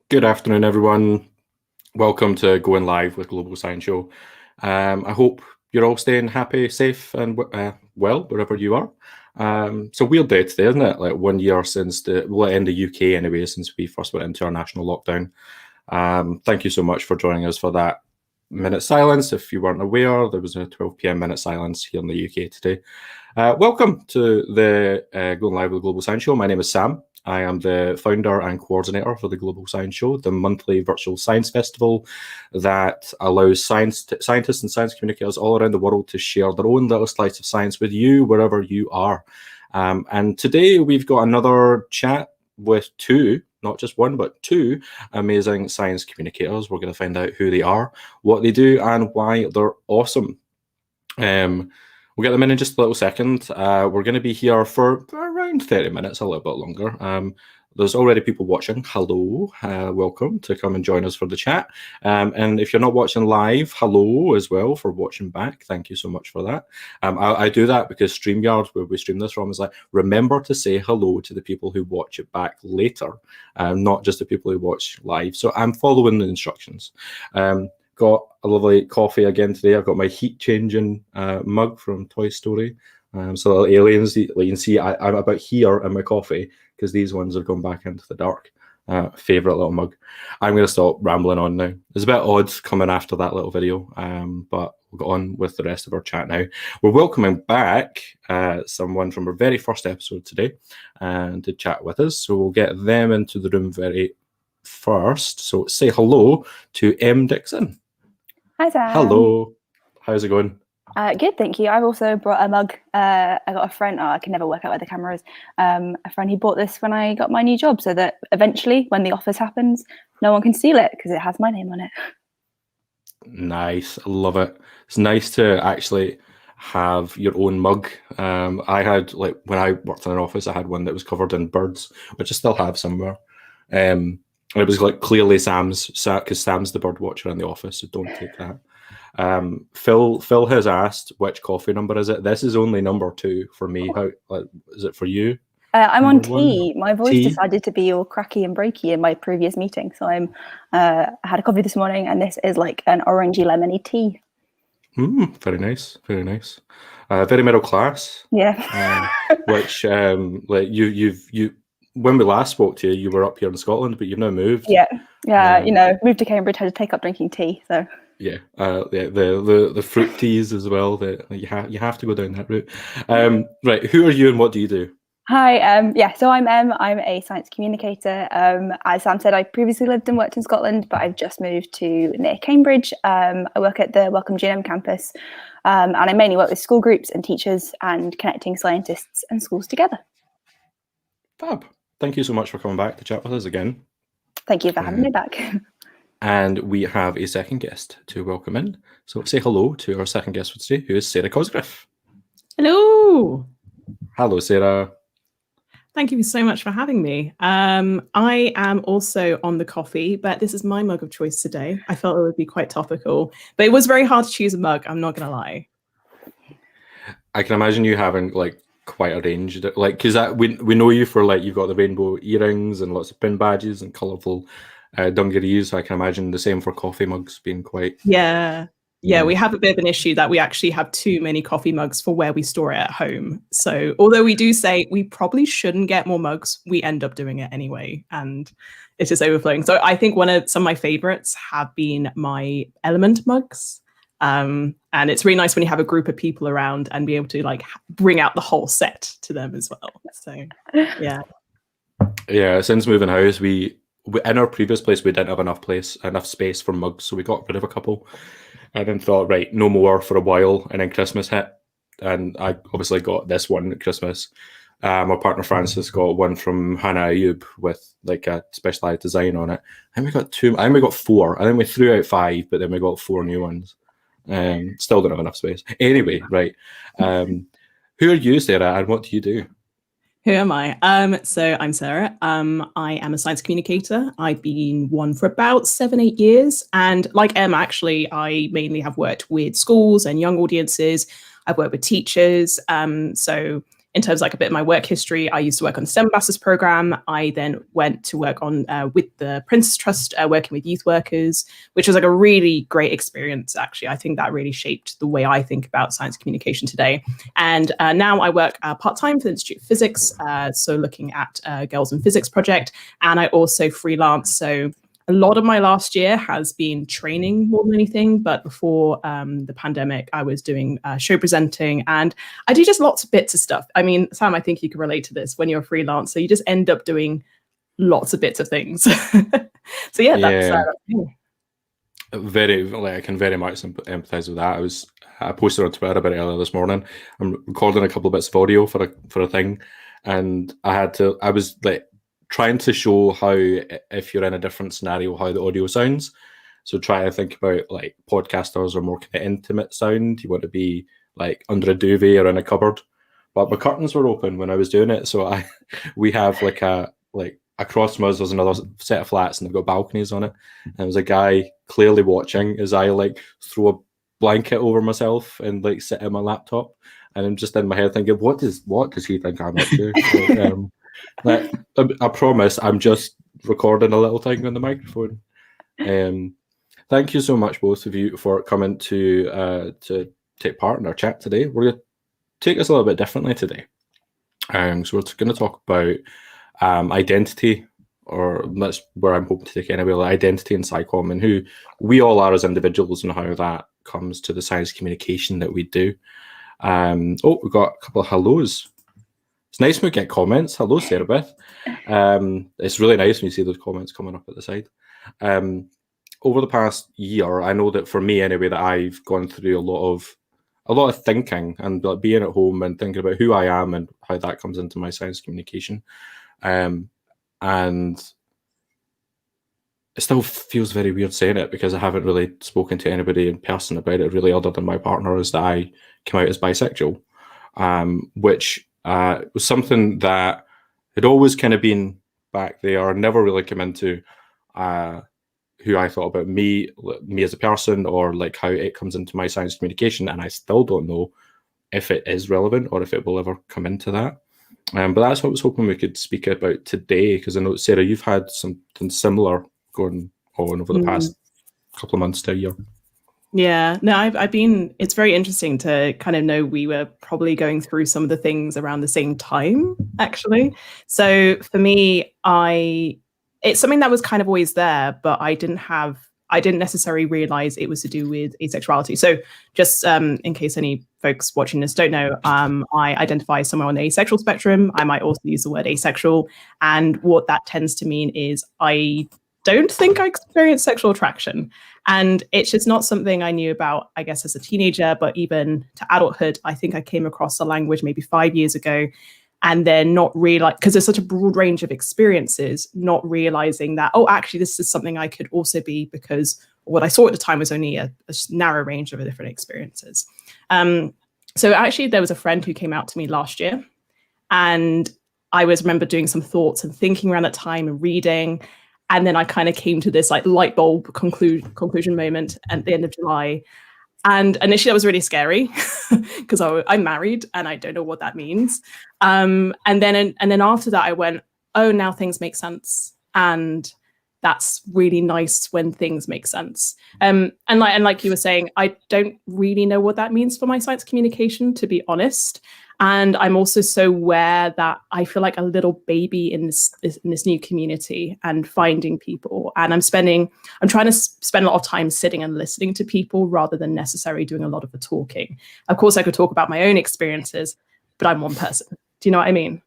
Good afternoon, everyone. Welcome to Going Live with Global Science Show. I hope you're all staying happy, safe, and well, wherever you are. It's a weird day today, isn't it? Like 1 year since in the UK anyway, since we first went into our national lockdown. Thank you so much for joining us for that minute silence. If you weren't aware, there was a 12 p.m. minute silence here in the UK today. Welcome to the Going Live with Global Science Show. My name is Sam. I am the founder and coordinator for the Global Science Show, the monthly virtual science festival that allows scientists and science communicators all around the world to share their own little slice of science with you wherever you are. And today we've got another chat with two, not just one, but two amazing science communicators. We're going to find out who they are, what they do, and why they're awesome. We'll get them in just a little second. We're going to be here for around 30 minutes, a little bit longer. There's already people watching. Hello, welcome to come and join us for the chat. And if you're not watching live, hello as well for watching back. Thank you so much for that. I do that because StreamYard, where we stream this from, is like, remember to say hello to the people who watch it back later, not just the people who watch live. So I'm following the instructions. Got a lovely coffee again today. I've got my heat changing mug from Toy Story. So the aliens, you can see I'm about here in my coffee because these ones are going back into the dark. Favorite little mug. I'm going to stop rambling on now. It's a bit odd coming after that little video, but we'll go on with the rest of our chat now. We're welcoming back someone from our very first episode today to chat with us. So we'll get them into the room very first. So say hello to Em Dixon. Hi, Sam. Hello. How's it going? Good, thank you. I've also brought a mug. I got a friend, I can never work out where the camera is, a friend who bought this when I got my new job so that eventually when the office happens, no one can steal it because it has my name on it. Nice. I love it. It's nice to actually have your own mug. I had, like, when I worked in an office, I had one that was covered in birds, which I still have somewhere. And it was like clearly Sam's, because Sam's the bird watcher in the office, so don't take that. Phil has asked which coffee number is it. This is only number 2 for me. How is it for you? I'm on tea. My voice decided to be all cracky and breaky in my previous meeting, so I had a coffee this morning, and this is like an orangey lemony tea. Very nice, very nice. Very middle class. Yeah. Which like you. When we last spoke to you, you were up here in Scotland, but you've now moved. Yeah. You know, moved to Cambridge, had to take up drinking tea. So yeah, the fruit teas as well. That you have to go down that route. Right, who are you and what do you do? Hi, so I'm Em. I'm a science communicator. As Sam said, I previously lived and worked in Scotland, but I've just moved to near Cambridge. I work at the Welcome GM campus, and I mainly work with school groups and teachers and connecting scientists and schools together. Fab. Thank you so much for coming back to chat with us again. Thank you for having me back. And we have a second guest to welcome in. So say hello to our second guest for today, who is Sarah Cosgriff. Hello. Hello, Sarah. Thank you so much for having me. I am also on the coffee, but this is my mug of choice today. I felt it would be quite topical, but it was very hard to choose a mug. I'm not going to lie. I can imagine you having like quite a range, like, because we know you for like you've got the rainbow earrings and lots of pin badges and colourful dungarees. So I can imagine the same for coffee mugs being quite. Yeah, we have a bit of an issue that we actually have too many coffee mugs for where we store it at home. So although we do say we probably shouldn't get more mugs, we end up doing it anyway, and it's just overflowing. So I think some of my favorites have been my Element mugs. And it's really nice when you have a group of people around and be able to like bring out the whole set to them as well. So yeah. Since moving house, we in our previous place we didn't have enough space for mugs, so we got rid of a couple, and then thought, right, no more for a while. And then Christmas hit, and I obviously got this one at Christmas. My partner Francis got one from Hannah Ayub with like a specialized design on it. And we got 2. I think we got 4. I think we threw out 5, but then we got 4 new ones. Still don't have enough space. Anyway, right. Who are you, Sarah, and what do you do? Who am I? So I'm Sarah. I am a science communicator. I've been one for about 7-8 years. And like Em, actually, I mainly have worked with schools and young audiences. I've worked with teachers. So in terms of like a bit of my work history, I used to work on the STEM Ambassadors program. I then went to work on with the Princess Trust, working with youth workers, which was like a really great experience. Actually, I think that really shaped the way I think about science communication today. And now I work part-time for the Institute of Physics, so looking at Girls in Physics project, and I also freelance. So a lot of my last year has been training more than anything, but before the pandemic, I was doing show presenting, and I do just lots of bits of stuff. I mean, Sam, I think you can relate to this. When you're a freelancer, you just end up doing lots of bits of things. So yeah, that's very, like, I can very much empathize with that. I posted on Twitter about it earlier this morning. I'm recording a couple of bits of audio for a thing, and I was like trying to show how, if you're in a different scenario, how the audio sounds. So try to think about like podcasters or more kind of intimate sound. You want to be like under a duvet or in a cupboard. But my curtains were open when I was doing it, so we have like across from us there's another set of flats and they've got balconies on it. And there was a guy clearly watching as I like throw a blanket over myself and like sit at my laptop. And I'm just in my head thinking, what does he think I'm up to? Like, I promise I'm just recording a little thing on the microphone. Thank you so much, both of you, for coming to take part in our chat today. We're going to take this a little bit differently today. So we're going to talk about identity, or that's where I'm hoping to take it anyway, like identity and scicomm, and who we all are as individuals and how that comes to the science communication that we do. We've got a couple of hellos. It's nice when we get comments. Hello, Sarah Beth. It's really nice when you see those comments coming up at the side. Over the past year, I know that for me anyway, that I've gone through a lot of thinking and like being at home and thinking about who I am and how that comes into my science communication. And it still feels very weird saying it because I haven't really spoken to anybody in person about it really, other than my partner, is that I came out as bisexual, which was something that had always kind of been back there. Never really come into who I thought about me as a person, or like how it comes into my science communication, and I still don't know if it is relevant or if it will ever come into that. But that's what I was hoping we could speak about today, because I know, Sarah, you've had something similar going on over the past couple of months to a year. Yeah, no, I've been, it's very interesting to kind of know we were probably going through some of the things around the same time, actually. So for me, it's something that was kind of always there, but I didn't necessarily realize it was to do with asexuality. So just in case any folks watching this don't know, I identify somewhere on the asexual spectrum. I might also use the word asexual. And what that tends to mean is I don't think I experienced sexual attraction. And it's just not something I knew about, I guess, as a teenager, but even to adulthood. I think I came across the language maybe 5 years ago, and then not realize, because there's such a broad range of experiences, not realizing that, oh, actually, this is something I could also be, because what I saw at the time was only a narrow range of different experiences. So actually, there was a friend who came out to me last year, and I remember doing some thoughts and thinking around that time and reading. And then I kind of came to this like light bulb conclusion moment at the end of July. And initially that was really scary because I'm married and I don't know what that means. And then after that I went, oh, now things make sense. And that's really nice when things make sense. And like you were saying, I don't really know what that means for my science communication, to be honest. And I'm also so aware that I feel like a little baby in this new community and finding people. And I'm trying to spend a lot of time sitting and listening to people rather than necessarily doing a lot of the talking. Of course, I could talk about my own experiences, but I'm one person. Do you know what I mean?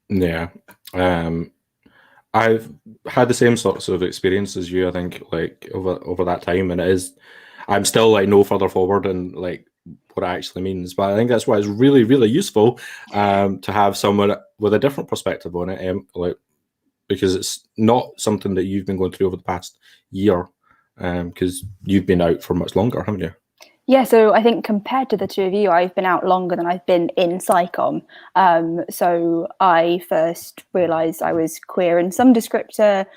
Yeah. I've had the same sorts of experience as you, I think, like over that time. And I'm still like no further forward and like what it actually means, but I think that's why it's really, really useful to have someone with a different perspective on it, like, because it's not something that you've been going through over the past year, because you've been out for much longer, haven't you? Yeah, so I think compared to the two of you, I've been out longer than I've been in scicomm. So I first realised I was queer in some descriptor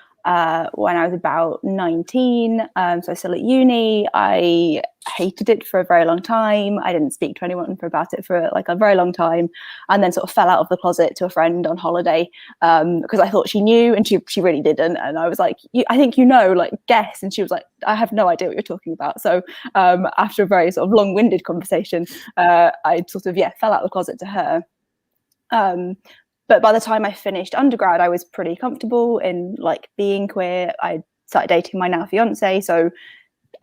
when I was about 19. So I was still at uni. I hated it for a very long time. I didn't speak to anyone about it for like a very long time, and then sort of fell out of the closet to a friend on holiday because I thought she knew, and she really didn't. And I was like, I think like guess. And she was like, I have no idea what you're talking about. So after a very sort of long-winded conversation, I sort of fell out of the closet to her. But by the time I finished undergrad, I was pretty comfortable in like being queer. I started dating my now fiance,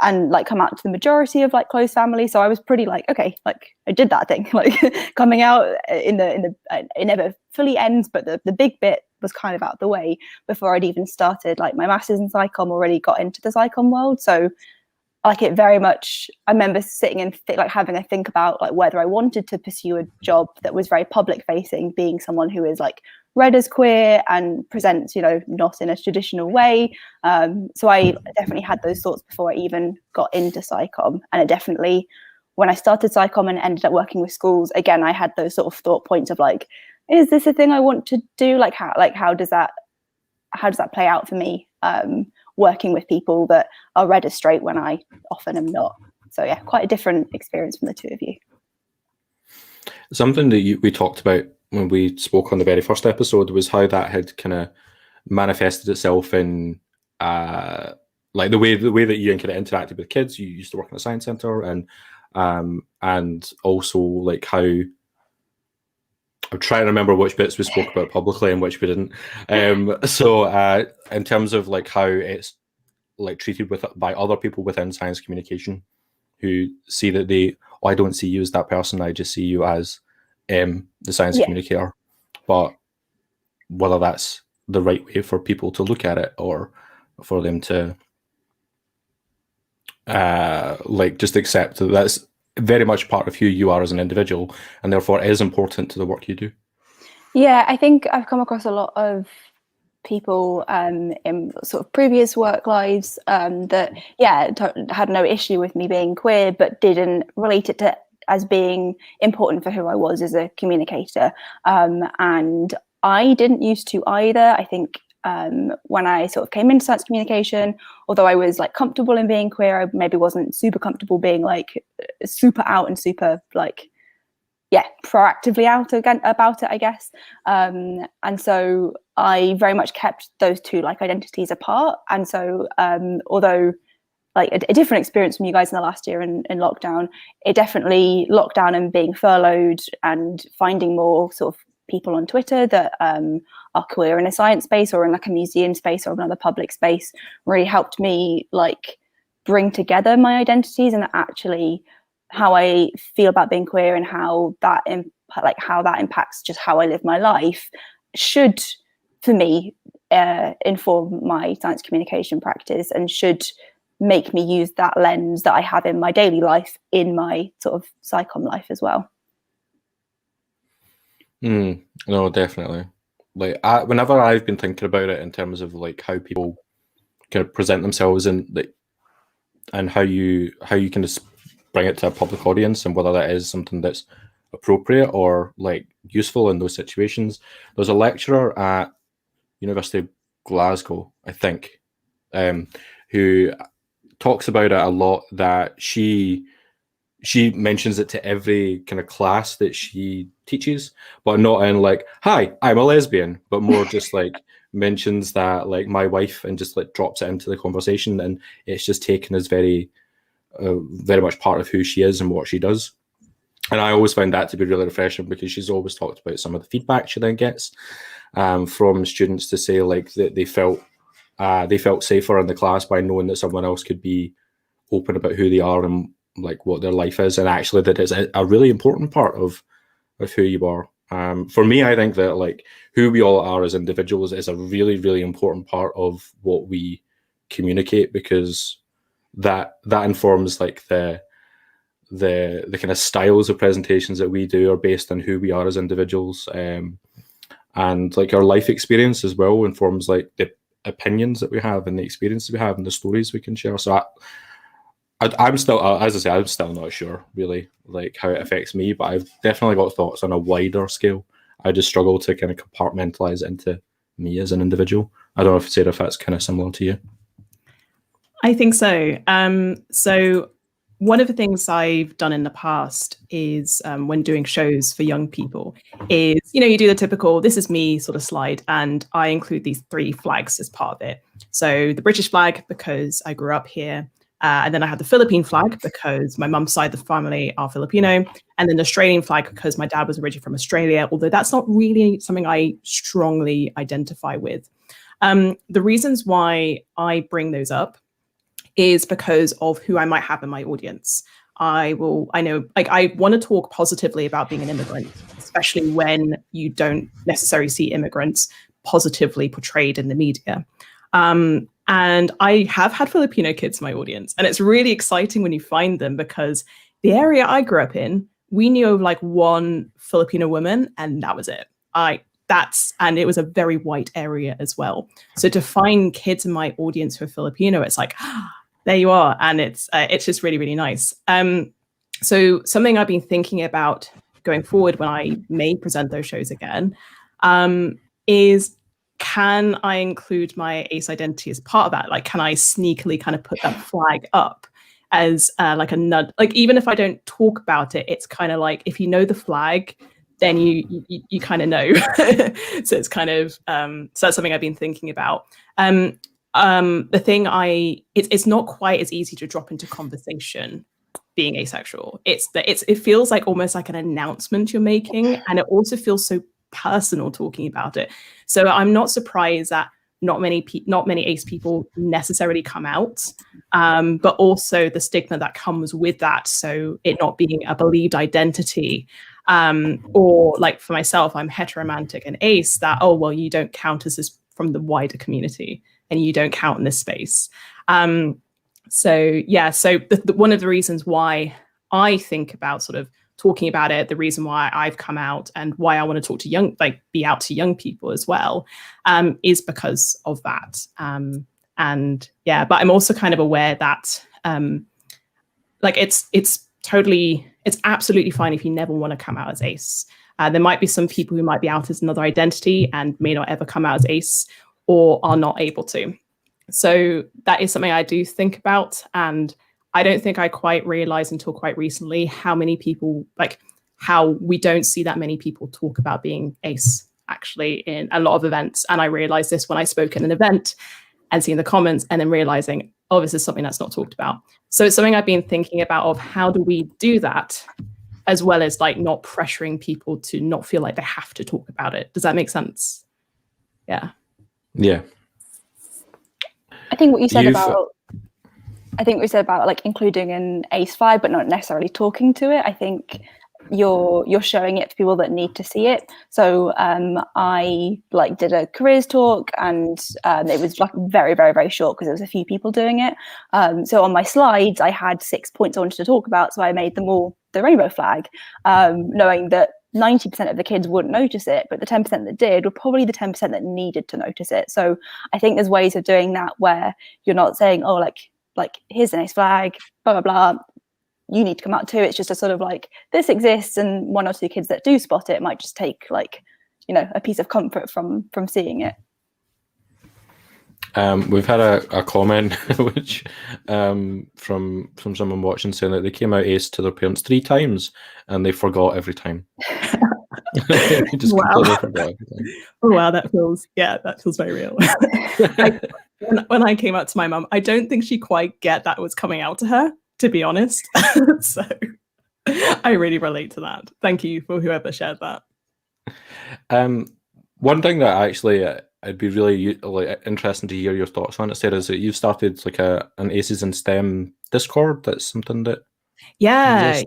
and like come out to the majority of like close family. So I was pretty like, okay, like I did that thing, like coming out it never fully ends, but the big bit was kind of out the way before I'd even started like my master's in scicomm, already got into the scicomm world. So like it very much, I remember sitting and like having a think about like whether I wanted to pursue a job that was very public facing, being someone who is like read as queer and presents, not in a traditional way. So I definitely had those thoughts before I even got into scicomm. And it definitely, when I started scicomm and ended up working with schools, again, I had those sort of thought points of like, is this a thing I want to do? Like how does that play out for me? Working with people that are read as straight when I often am not. So yeah, quite a different experience from the two of you. Something that we talked about when we spoke on the very first episode was how that had kind of manifested itself in like the way that you kind of interacted with kids. You used to work in a science center, and also like how I'm trying to remember which bits we spoke about publicly and which we didn't. So in terms of like how it's like treated by other people within science communication, who see that I don't see you as that person, I just see you as the science communicator. But whether that's the right way for people to look at it, or for them to like just accept that that's very much part of who you are as an individual, and therefore is important to the work you do. Yeah, I think I've come across a lot of people in sort of previous work lives that had no issue with me being queer, but didn't relate it to as being important for who I was as a communicator, and I didn't used to either. I think when I sort of came into science communication, although I was like comfortable in being queer, I maybe wasn't super comfortable being like super out and super like proactively out again about it, I guess. And so I very much kept those two like identities apart. And so although like a different experience from you guys in the last year in lockdown, it definitely lockdown and being furloughed and finding more sort of people on Twitter that are queer in a science space or in like a museum space or another public space really helped me like bring together my identities and actually how I feel about being queer and how that impacts just how I live my life should, for me, inform my science communication practice and should make me use that lens that I have in my daily life in my sort of scicomm life as well. No, definitely. Like whenever I've been thinking about it in terms of like how people kind of present themselves and how you kind of bring it to a public audience, and whether that is something that's appropriate or like useful in those situations. There's a lecturer at University of Glasgow, I think, who talks about it a lot, that she mentions it to every kind of class that she teaches, but not in like, hi, I'm a lesbian, but more just like mentions that like my wife, and just like drops it into the conversation, and it's just taken as very much part of who she is and what she does. And I always find that to be really refreshing, because she's always talked about some of the feedback she then gets from students to say like that they felt safer in the class by knowing that someone else could be open about who they are and like what their life is, and actually that it's a really important part of who you are. For me, I think that like who we all are as individuals is a really, really important part of what we communicate, because that informs like the kind of styles of presentations that we do are based on who we are as individuals, and like our life experience as well informs like the opinions that we have and the experiences we have and the stories we can share. So I'm still, as I say, I'm still not sure really like how it affects me, but I've definitely got thoughts on a wider scale. I just struggle to kind of compartmentalize it into me as an individual. I don't know if Sarah, if that's kind of similar to you. I think so. So one of the things I've done in the past is when doing shows for young people is, you do the typical, this is me sort of slide, and I include these 3 flags as part of it. So the British flag, because I grew up here. And then I had the Philippine flag because my mum's side of the family are Filipino. And then the Australian flag because my dad was originally from Australia, although that's not really something I strongly identify with. The reasons why I bring those up is because of who I might have in my audience. I want to talk positively about being an immigrant, especially when you don't necessarily see immigrants positively portrayed in the media. And I have had Filipino kids in my audience, and it's really exciting when you find them, because the area I grew up in, we knew of like 1 Filipino woman, and that was it. And it was a very white area as well. So to find kids in my audience who are Filipino, it's like, there you are. And it's just really, really nice. So something I've been thinking about going forward when I may present those shows again, is, can I include my ace identity as part of that? Like, can I sneakily kind of put that flag up as like a nudge? Like, even if I don't talk about it, it's kind of like, if you know the flag, then you kind of know. So it's kind of, so that's something I've been thinking about. The thing it's not quite as easy to drop into conversation being asexual. It feels like almost like an announcement you're making, and it also feels so personal talking about it. So I'm not surprised that not many ace people necessarily come out, but also the stigma that comes with that. So it not being a believed identity, or like for myself, I'm heteromantic and ace, that, oh, well, you don't count as this from the wider community, and you don't count in this space. So one of the reasons why I think about sort of talking about it, the reason why I've come out and why I want to talk to be out to young people as well, is because of that. But I'm also kind of aware that it's absolutely fine if you never want to come out as ace. There might be some people who might be out as another identity and may not ever come out as ace, or are not able to. So that is something I do think about, and I don't think I quite realized until quite recently how many people, how we don't see that many people talk about being ace actually in a lot of events. And I realized this when I spoke at an event and seeing the comments, and then realizing, oh, this is something that's not talked about. So it's something I've been thinking about, of how do we do that, as well as not pressuring people to not feel like they have to talk about it. Does that make sense? Yeah. Yeah. I think what you said about including an ace flag, but not necessarily talking to it. I think you're showing it to people that need to see it. So I did a careers talk, and it was very, very, very short because there was a few people doing it. So on my slides, I had 6 points I wanted to talk about. So I made them all the rainbow flag, knowing that 90% of the kids wouldn't notice it, but the 10% that did were probably the 10% that needed to notice it. So I think there's ways of doing that where you're not saying, oh, here's an ace flag, blah, blah, blah, you need to come out too. It's just a sort of this exists, and 1 or 2 kids that do spot it might just take a piece of comfort from seeing it. We've had a comment which from someone watching, saying that they came out ace to their parents 3 times and they forgot every time. Just completely forgot every time. Oh wow, that feels very real. When I came out to my mum, I don't think she quite get that was coming out to her, to be honest. So I really relate to that. Thank you for whoever shared that. One thing that actually it'd be really interesting to hear your thoughts on it, Sarah, is that you've started an Aces in STEM Discord. That's something that yes.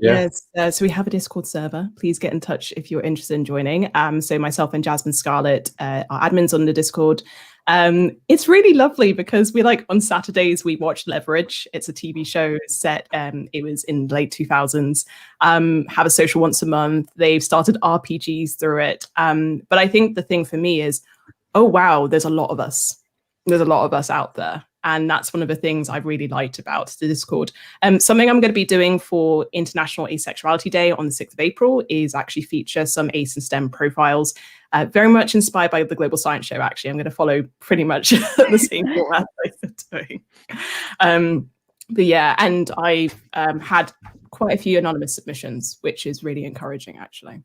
So we have a Discord server. Please get in touch if you're interested in joining. So myself and Jasmine Scarlett are admins on the Discord. It's really lovely because we on Saturdays we watch Leverage. It's a TV show set. It was in the late 2000s. Have a social once a month. They've started RPGs through it. But I think the thing for me is, oh wow, there's a lot of us. There's a lot of us out there. And that's one of the things I've really liked about the Discord. Something I'm going to be doing for International Asexuality Day on the 6th of April is actually feature some ace and STEM profiles, very much inspired by the Global Science Show, actually. I'm going to follow pretty much the same format they're doing. But yeah, and I've had quite a few anonymous submissions, which is really encouraging, actually.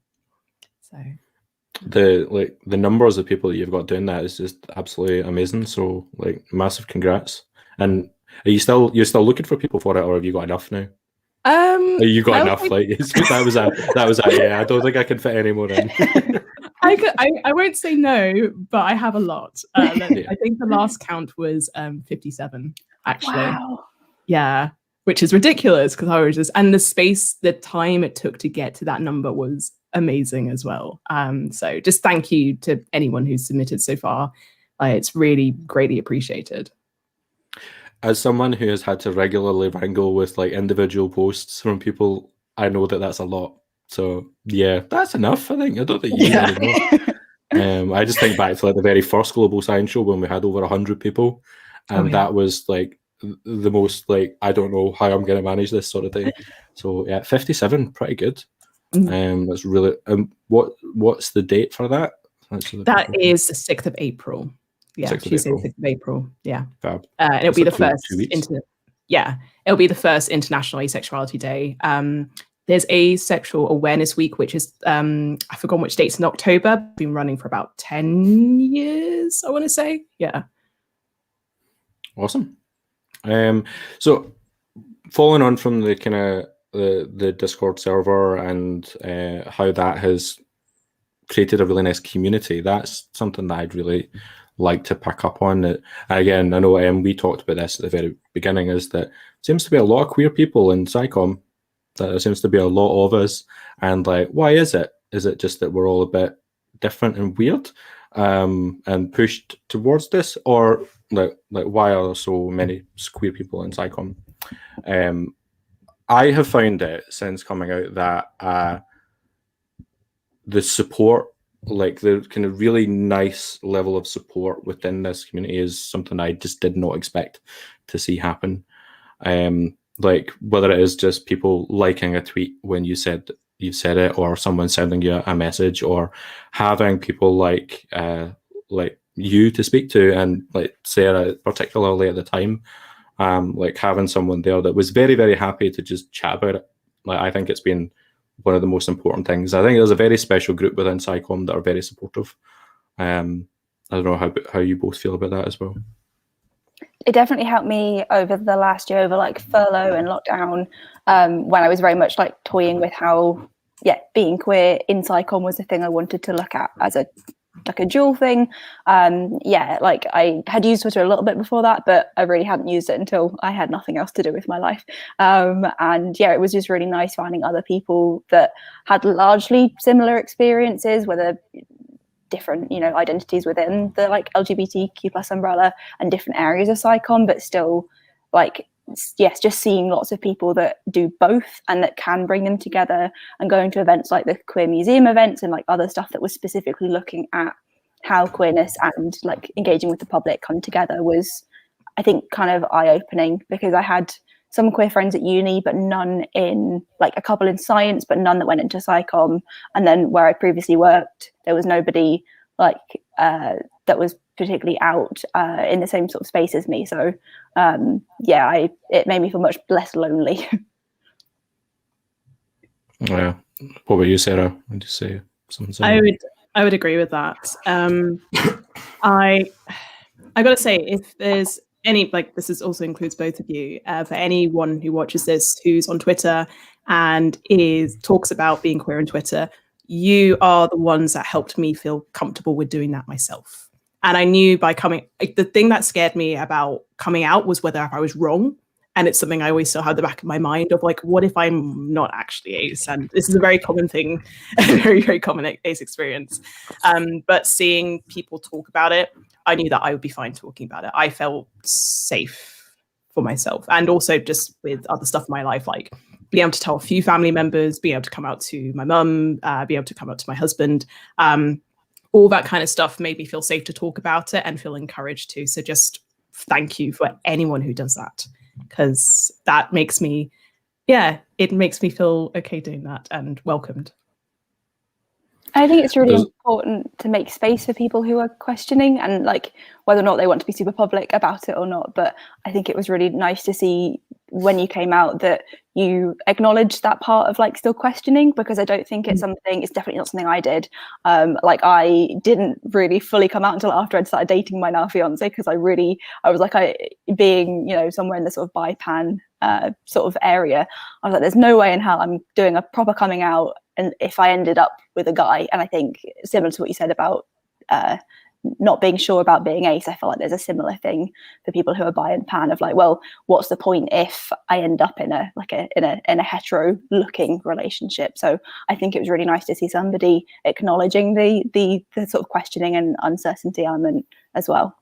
So the numbers of people that you've got doing that is just absolutely amazing. So like massive congrats. And are you're still looking for people for it, or have you got enough now? You got enough. Like that was a yeah. I don't think I can fit any more in. I won't say no, but I have a lot. I think the last count was 57 actually. Wow. Yeah, which is ridiculous because I was just, and the time it took to get to that number was amazing as well. So just thank you to anyone who's submitted so far. It's really greatly appreciated. As someone who has had to regularly wrangle with like individual posts from people, I know that that's a lot. So yeah, that's enough. I think I don't think you need any more. I just think back to like the very first Global Science Show when we had over 100 people, and that was like the most like I don't know how I'm going to manage this sort of thing. So yeah, 57, pretty good. That's really. What's the date for that? That is the 6th of April. Yeah, Tuesday, 6th of April. Yeah, fab. And it'll be the first. It'll be the first International Asexuality Day. There's Asexual Awareness Week, which is I've forgotten which dates in October. Been running for about 10 years, I want to say. Yeah. Awesome. So following on from the kind of the Discord server and how that has created a really nice community, that's something that I'd really like to pick up on. Again, I know we talked about this at the very beginning, is that there seems to be a lot of queer people in scicomm, that there seems to be a lot of us, and like, why is it? Is it just that we're all a bit different and weird and pushed towards this, or like why are there so many queer people in scicomm? I have found it since coming out that the support, like the kind of really nice level of support within this community, is something I just did not expect to see happen. Like whether it is just people liking a tweet when you said it, or someone sending you a message, or having people like you to speak to, and like Sarah particularly at the time, like having someone there that was very, very happy to just chat about it. Like I think it's been one of the most important things. I think there's a very special group within scicomm that are very supportive. I don't know how you both feel about that as well. It definitely helped me over the last year, over like furlough and lockdown, when I was very much like toying with how, being queer in scicomm was a thing I wanted to look at as a dual thing. Like I had used Twitter a little bit before that, but I really hadn't used it until I had nothing else to do with my life. It was just really nice finding other people that had largely similar experiences, whether different, identities within the like LGBTQ plus umbrella and different areas of scicomm, but still like, yes, just seeing lots of people that do both and that can bring them together, and going to events like the Queer Museum events and like other stuff that was specifically looking at how queerness and like engaging with the public come together was, I think, kind of eye-opening, because I had some queer friends at uni, but none in like a couple in science, but none that went into scicomm. And then where I previously worked, there was nobody like that was particularly out in the same sort of space as me. So it made me feel much less lonely. Yeah. What about you, Sarah? Would you say something similar? I would agree with that. I gotta say, if there's any, like, this also includes both of you, for anyone who watches this who's on Twitter and talks about being queer on Twitter, you are the ones that helped me feel comfortable with doing that myself. And I knew by the thing that scared me about coming out was whether I was wrong. And it's something I always still have the back of my mind of like, what if I'm not actually ace? And this is a very common thing, a very, very common ace experience. But seeing people talk about it, I knew that I would be fine talking about it. I felt safe for myself. And also just with other stuff in my life, like being able to tell a few family members, being able to come out to my mum, be able to come out to my husband, all that kind of stuff made me feel safe to talk about it and feel encouraged to. So just thank you for anyone who does that, because that makes me, it makes me feel okay doing that and welcomed. I think it's really important to make space for people who are questioning, and like whether or not they want to be super public about it or not. But I think it was really nice to see when you came out that you acknowledged that part of like still questioning, because I don't think it's definitely not something I did. Like I didn't really fully come out until after I'd started dating my now fiance, because I was like, being, you know, somewhere in the sort of bi-pan sort of area, I was like, there's no way in hell I'm doing a proper coming out and if I ended up with a guy. And I think similar to what you said about not being sure about being ace, I feel like there's a similar thing for people who are bi and pan of like, well, what's the point if I end up in a hetero looking relationship? So I think it was really nice to see somebody acknowledging the sort of questioning and uncertainty element as well.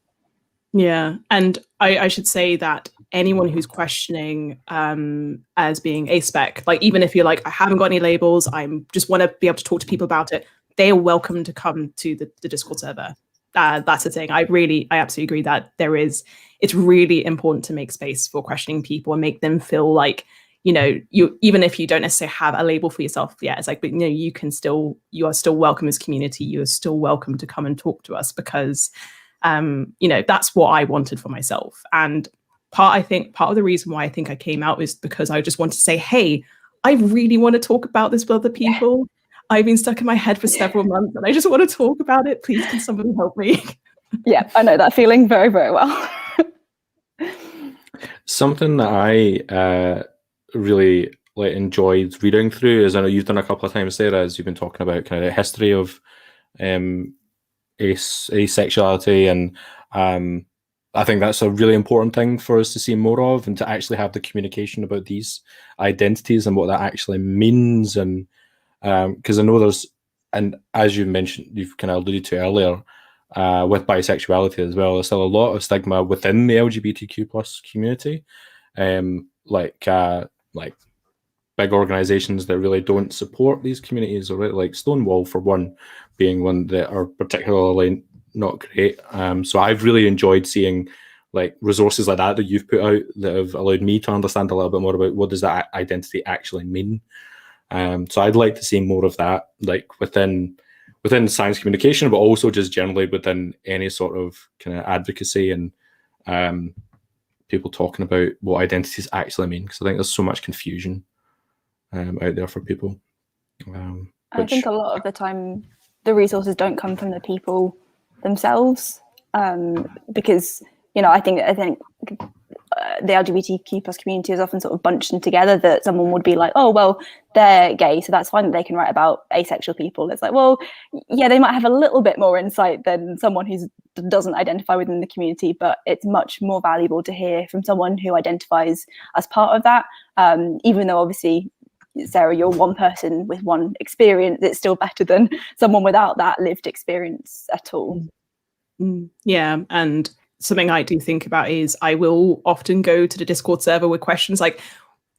Yeah, and I should say that anyone who's questioning as being aspec, like even if you're like, I haven't got any labels, I'm just want to be able to talk to people about it, they are welcome to come to the Discord server. That's the thing. I absolutely agree that it's really important to make space for questioning people and make them feel like, you know, you, even if you don't necessarily have a label for yourself yet, it's like, but you know, you are still welcome as community. You are still welcome to come and talk to us, because you know, that's what I wanted for myself. And part of the reason why I think I came out is because I just wanted to say, hey, I really want to talk about this with other people. I've been stuck in my head for several months and I just want to talk about it. Please, can somebody help me? Yeah, I know that feeling very, very well. Something that I really like enjoyed reading through, is I know you've done a couple of times, Sarah, as you've been talking about kind of the history of asexuality, and I think that's a really important thing for us to see more of, and to actually have the communication about these identities and what that actually means. And because I know there's, and as you mentioned, you've kind of alluded to earlier, with bisexuality as well, there's still a lot of stigma within the LGBTQ plus community, like big organizations that really don't support these communities, or like Stonewall for one being one that are particularly not great. So I've really enjoyed seeing like resources like that you've put out that have allowed me to understand a little bit more about what does that identity actually mean. So I'd like to see more of that, like within science communication, but also just generally within any sort of kind of advocacy and people talking about what identities actually mean, because I think there's so much confusion out there for people. I think a lot of the time the resources don't come from the people themselves, because, you know, I think the LGBTQ plus community is often sort of bunched in together, that someone would be like, oh, well, they're gay, so that's fine that they can write about asexual people. It's like, well, yeah, they might have a little bit more insight than someone who doesn't identify within the community, but it's much more valuable to hear from someone who identifies as part of that, even though obviously, Sarah, you're one person with one experience, it's still better than someone without that lived experience at all. Yeah, and something I do think about is I will often go to the Discord server with questions like,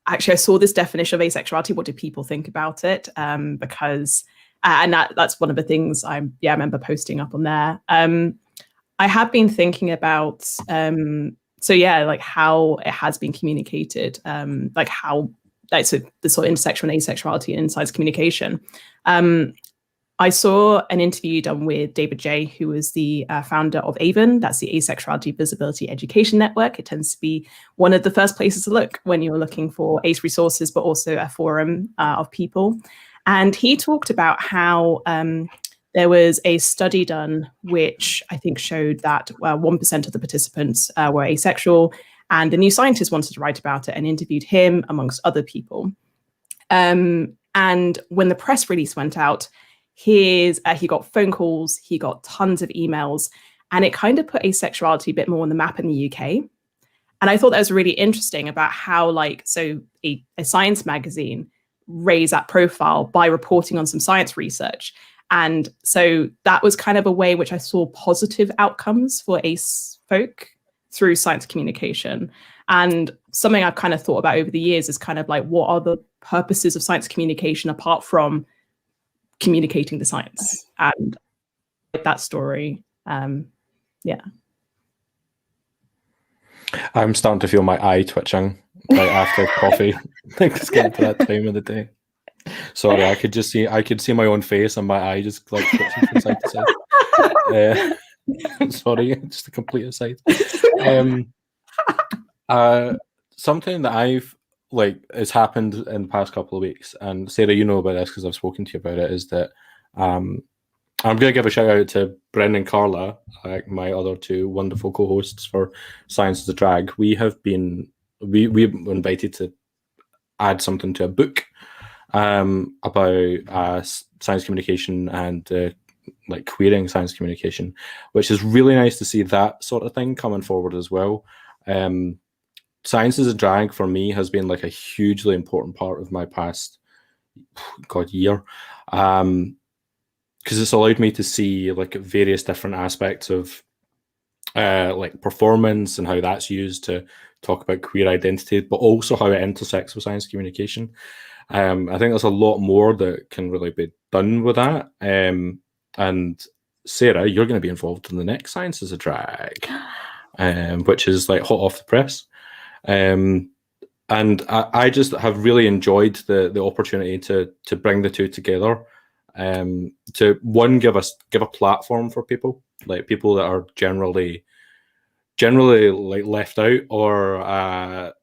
actually, I saw this definition of asexuality. What do people think about it? Because, and that's one of the things I remember posting up on there. I have been thinking about, like how it has been communicated, like how, like, so the sort of intersection of asexuality and science communication. I saw an interview done with David J., who is the founder of AVEN. That's the Asexuality Visibility Education Network. It tends to be one of the first places to look when you're looking for ace resources, but also a forum of people. And he talked about how there was a study done, which I think showed that 1% of the participants were asexual, and the New Scientist wanted to write about it and interviewed him amongst other people. And when the press release went out, he got phone calls, he got tons of emails, and it kind of put asexuality a bit more on the map in the UK. And I thought that was really interesting about how, like, so a science magazine raised that profile by reporting on some science research. And so that was kind of a way in which I saw positive outcomes for ace folk through science communication. And something I've kind of thought about over the years is kind of like, what are the purposes of science communication apart from communicating the science? And that story, yeah. I'm starting to feel my eye twitching right after coffee. Like it's getting to that time of the day. Sorry, I could see my own face and my eye just like twitching from side to side. Sorry, just a complete aside. Something that I've has happened in the past couple of weeks, and Sarah, you know about this because I've spoken to you about it, is that I'm going to give a shout out to Bren and Carla, my other two wonderful co-hosts for Science is a Drag. We were invited to add something to a book about science communication and queering science communication, which is really nice to see that sort of thing coming forward as well. Science is a Drag for me has been like a hugely important part of my past year, because it's allowed me to see like various different aspects of like performance and how that's used to talk about queer identity, but also how it intersects with science communication. I think there's a lot more that can really be done with that. And Sarah, you're going to be involved in the next Science is a Drag, which is like hot off the press. And I just have really enjoyed the opportunity to bring the two together, to one, give a platform for people that are generally like left out or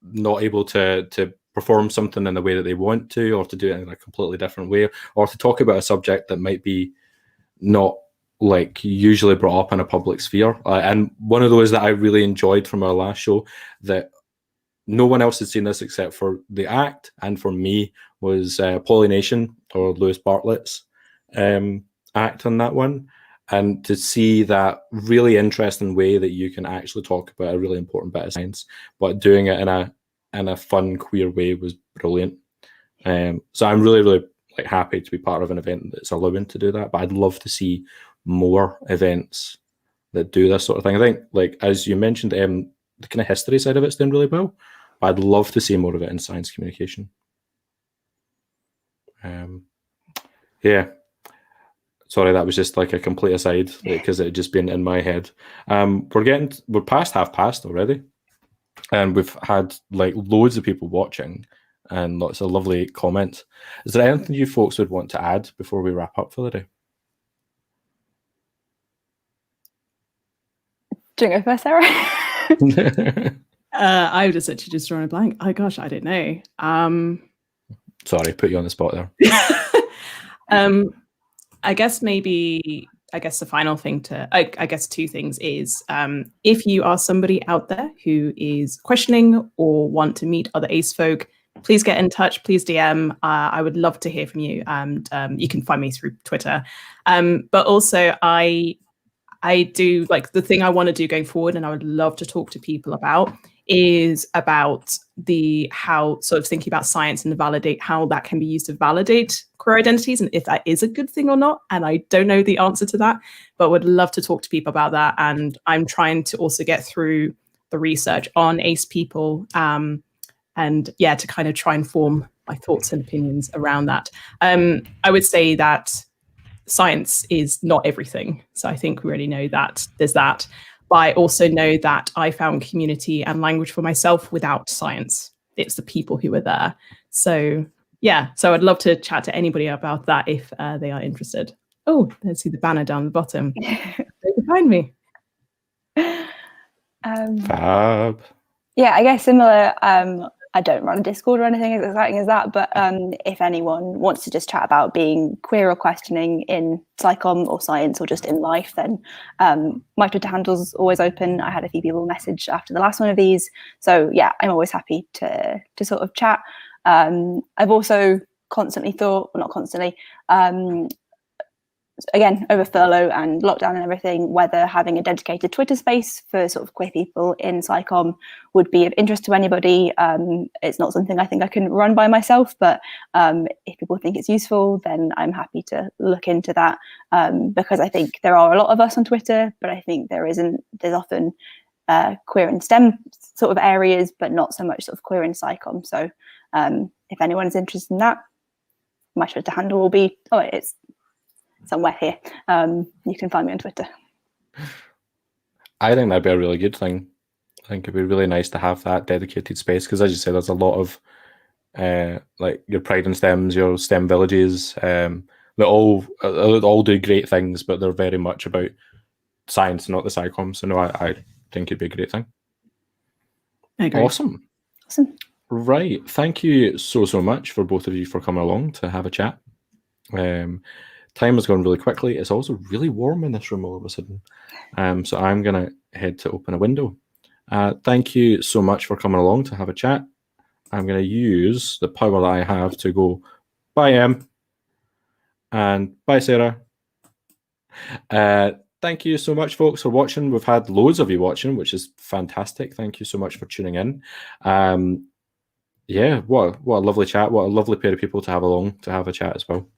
not able to perform something in the way that they want to, or to do it in a completely different way, or to talk about a subject that might be not like usually brought up in a public sphere. And one of those that I really enjoyed from our last show that no one else had seen this except for the act and for me was Pollination, or Lewis Bartlett's act on that one. And to see that really interesting way that you can actually talk about a really important bit of science, but doing it in a fun, queer way was brilliant. So I'm really, really like happy to be part of an event that's allowing to do that. But I'd love to see more events that do this sort of thing. I think, like as you mentioned, the kind of history side of it's doing really well. I'd love to see more of it in science communication. Yeah. Sorry, that was just like a complete aside because it had just been in my head. We're past past already, and we've had like loads of people watching and lots of lovely comments. Is there anything you folks would want to add before we wrap up for the day? Do you go first, Sarah? I would essentially just drawn a blank. Oh gosh, I don't know. Sorry, put you on the spot there. I guess the final thing I guess two things is if you are somebody out there who is questioning or want to meet other ACE folk, please get in touch, please DM. I would love to hear from you, and you can find me through Twitter. But also I do like the thing I want to do going forward, and I would love to talk to people about is about how sort of thinking about science and validate how that can be used to validate queer identities and if that is a good thing or not. And I don't know the answer to that, but would love to talk to people about that. And I'm trying to also get through the research on ACE people, and yeah, to kind of try and form my thoughts and opinions around that. I would say that science is not everything. So I think we already know that there's that. But I also know that I found community and language for myself without science. It's the people who were there. So yeah, so I'd love to chat to anybody about that if they are interested. Oh, let's see the banner down the bottom. They can find me. Fab. Yeah, I guess similar. I don't run a Discord or anything as exciting as that, but if anyone wants to just chat about being queer or questioning in scicomm or science or just in life, then my Twitter handle's always open. I had a few people message after the last one of these. So yeah, I'm always happy to sort of chat. I've also constantly thought, well, not constantly, again, over furlough and lockdown and everything, whether having a dedicated Twitter space for sort of queer people in scicomm would be of interest to anybody. It's not something I think I can run by myself, but if people think it's useful, then I'm happy to look into that, because I think there are a lot of us on Twitter, but I think there's often queer and STEM sort of areas, but not so much sort of queer in scicomm. So if anyone is interested in that, my Twitter handle will be, it's somewhere here. You can find me on Twitter. I think that'd be a really good thing. I think it'd be really nice to have that dedicated space because, as you say, there's a lot of like your Pride and Stems, your STEM villages. They all do great things, but they're very much about science, not the scicomm. So no, I think it'd be a great thing. I agree. Awesome. Right. Thank you so much for both of you for coming along to have a chat. Time has gone really quickly. It's also really warm in this room all of a sudden. So I'm going to head to open a window. Thank you so much for coming along to have a chat. I'm going to use the power that I have to go, bye, Em, and bye, Sarah. Thank you so much, folks, for watching. We've had loads of you watching, which is fantastic. Thank you so much for tuning in. Yeah, what a lovely chat. What a lovely pair of people to have along to have a chat as well.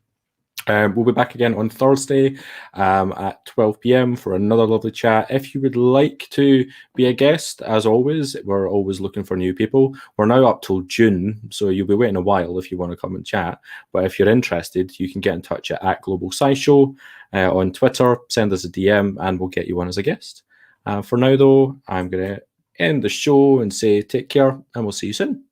We'll be back again on Thursday at 12 p.m. for another lovely chat. If you would like to be a guest, as always, we're always looking for new people. We're now up till June, so you'll be waiting a while if you want to come and chat. But if you're interested, you can get in touch at Global Sci Show on Twitter, send us a DM, and we'll get you on as a guest. For now, though, I'm going to end the show and say take care, and we'll see you soon.